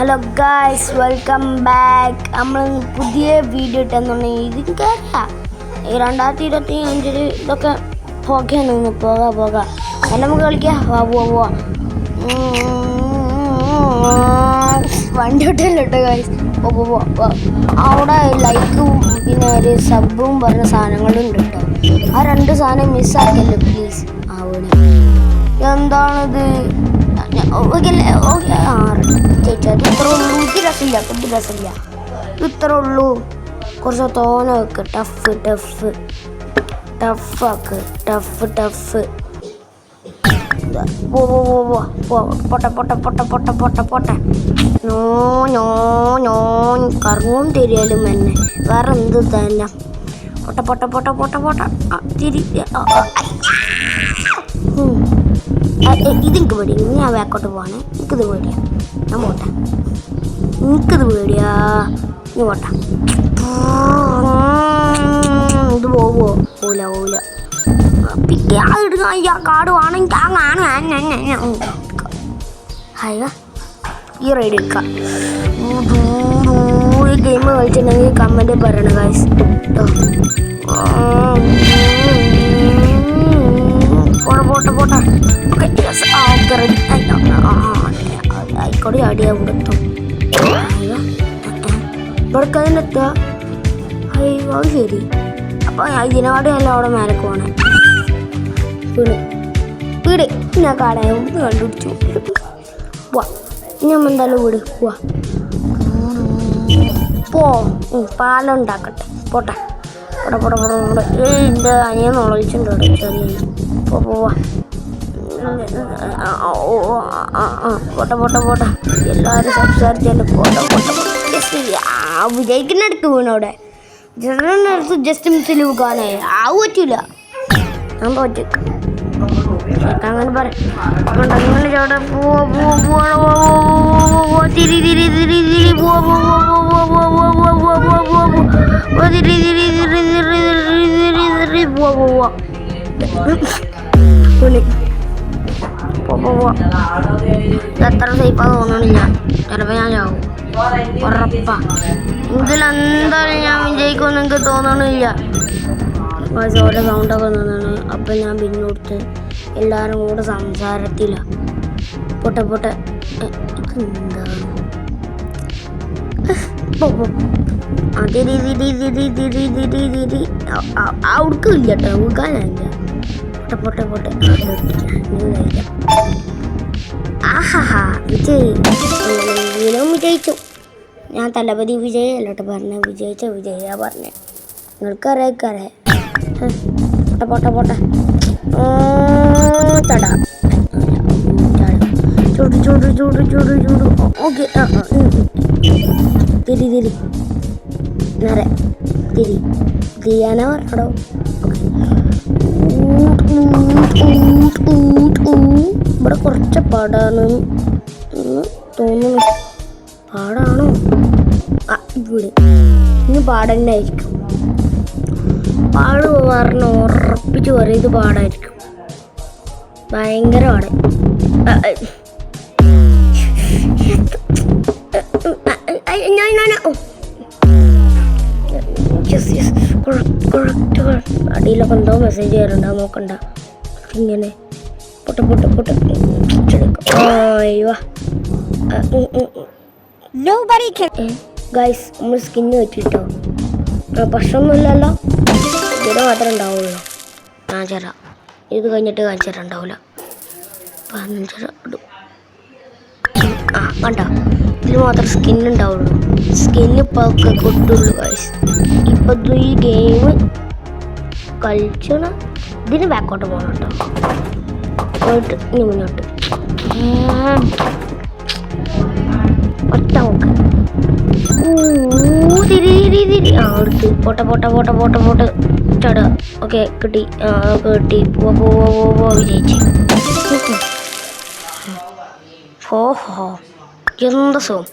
Hello guys, welcome back. നമ്മൾ പുതിയ video ഇട്ടെന്നുണ്ടെങ്കിൽ ഇത് കയറാം. ഈ 2025 ഇതൊക്കെ പുകയാണ്. പോക എല്ലാം നമുക്ക് കളിക്കാം. പോവാ വണ്ടി വിട്ടല്ലോ കേട്ടോ ഗായ്സ്. അവിടെ ലൈക്കും പിന്നെ ഒരു സബും പറഞ്ഞ സാധനങ്ങളുണ്ട് കേട്ടോ. ആ 2 സാധനം മിസ്സാക്കല്ലോ പ്ലീസ്. അവിടെ എന്താണിത്? ചേച്ചി അത് ഇത്ര ഉള്ളൂ. ഇത് രസമില്ല. ഇത്ര ഉള്ളൂ. കുറച്ച് തോന വെക്ക്. ടഫാക്ക്. പൊട്ടെ കറങ്ങും തിരിയലും എന്നെ വേറെ എന്ത് തന്നെ. പൊട്ട തിരി. ഇതെനിക്ക് പേടി. ഞാൻ ബാക്കോട്ട് പോവാണ്. എനിക്കിത് പേടിയാ. ഞാൻ പോട്ടെ. എനിക്കിത് പേടിയാ. നീ പോട്ടെ. ഇത് പോവില്ല. കാട് വേണമെങ്കിൽ ഈ റൈഡ് എടുക്കാം. ഗെയിം കളിച്ചിട്ടുണ്ടെങ്കിൽ കമന്റ് പറയണം ഗൈസ് കേട്ടോ. പോട്ടെ ഓക്കെ റെഡി ആയിക്കോട്ടെ. ആടിയാ കൊടുത്തു ഇവിടക്കതിനെത്തുക. അത് ശരി. അപ്പൊ ഇതിനെക്കാട് അല്ല അവിടെ മേലേക്ക് പോണേ. വീട് ഞാൻ കാടായ കണ്ടുപിടിച്ചു. പോവാ ഞാൻ എന്തായാലും വീട് പാലം ഉണ്ടാക്കട്ടെ. പോട്ടെ. എൻ്റെ അനിയൻ നുളയിച്ചിട്ടുണ്ട് ചെറിയ. പോവാ. പോട്ടെ. എല്ലാവരും സംസാരിച്ചല്ലേ. വിജയിക്കുന്നിടത്ത് വീണവിടെ ജനടുത്ത് ജസ്റ്റ് മിസ്സിൽ വീക്കാനായി പറ്റൂല. ഞാൻ തോറ്റ്. അങ്ങനെ അങ്ങനെ ചോട്ടെ. എത്ര സേഫാ തോന്നണില്ല. ചിലപ്പോൾ ഞാൻ ചാവും. ഉറപ്പാ. ഇതിലെന്തായാലും ഞാൻ വിജയിക്കുമെന്ന് എനിക്ക് തോന്നണില്ല. ഓരോ സൗണ്ടൊക്കെ തോന്നാണ്. അപ്പം ഞാൻ പിന്നോട്ട് എല്ലാവരും കൂടെ സംസാരത്തിലാണ്. പൊട്ടെ ഇതെന്താണ്? അവിടക്കില്ല കേട്ടോ. ഊക്കാനില്ല. പൊട്ടെ ആഹാ വിജയിച്ചു. ഞാൻ തലപതി വിജയല്ലോട്ടെ പറഞ്ഞ. വിജയ പറഞ്ഞേ. നിങ്ങൾക്കറിയാം. പൊട്ടെ തടാ ചൂട്. ഓക്കെ. തിരി നേരെ തിരിയാനാ പറഞ്ഞോ. ഇവിടെ കുറച്ച് പാടാണ് തോന്നുന്നു. പാടാണോ? ഇവിടെ ഇന്ന് പാടന്നെ ആയിരിക്കും. പാട് പറഞ്ഞ ഉറപ്പിച്ച് പറയും ഇത് പാടായിരിക്കും. ഭയങ്കര പാട്. അടിയിലൊക്കെ എന്തോ മെസ്സേജ് ചെയ്യാറുണ്ടോ നോക്കണ്ട. ഇങ്ങനെ പൊട്ടെ ഗൈസ് നമ്മൾ സ്കിന്ന് വെച്ചിട്ടോ. പ്രശ്നമൊന്നുമില്ലല്ലോ. ഇവിടെ മാത്രമേ ഉണ്ടാവുള്ളൂ. ഞാൻ ചേരാം. ഇത് കഴിഞ്ഞിട്ട് കാണിച്ചു തരാൻ ഉണ്ടാവില്ല. കണ്ടോ? ഇതിൽ മാത്രം സ്കിന്നുണ്ടാവുള്ളൂ. സ്കിന്നിപ്പോൾ ഒക്കെ കിട്ടുള്ളൂ ഗൈസ്. ഇപ്പം ഈ ഗെയിം കളിച്ചണം. ഇതിന് ബാക്കോട്ട് പോകണം കേട്ടോ. പോയിട്ട് ഇനി മുന്നോട്ട് ഒറ്റ നോക്ക്. അടുത്ത് പോട്ടെ ചട. ഓക്കെ കിട്ടി. പോവാ വിജയിച്ച്. ഓഹോ എന്താ സുഖം.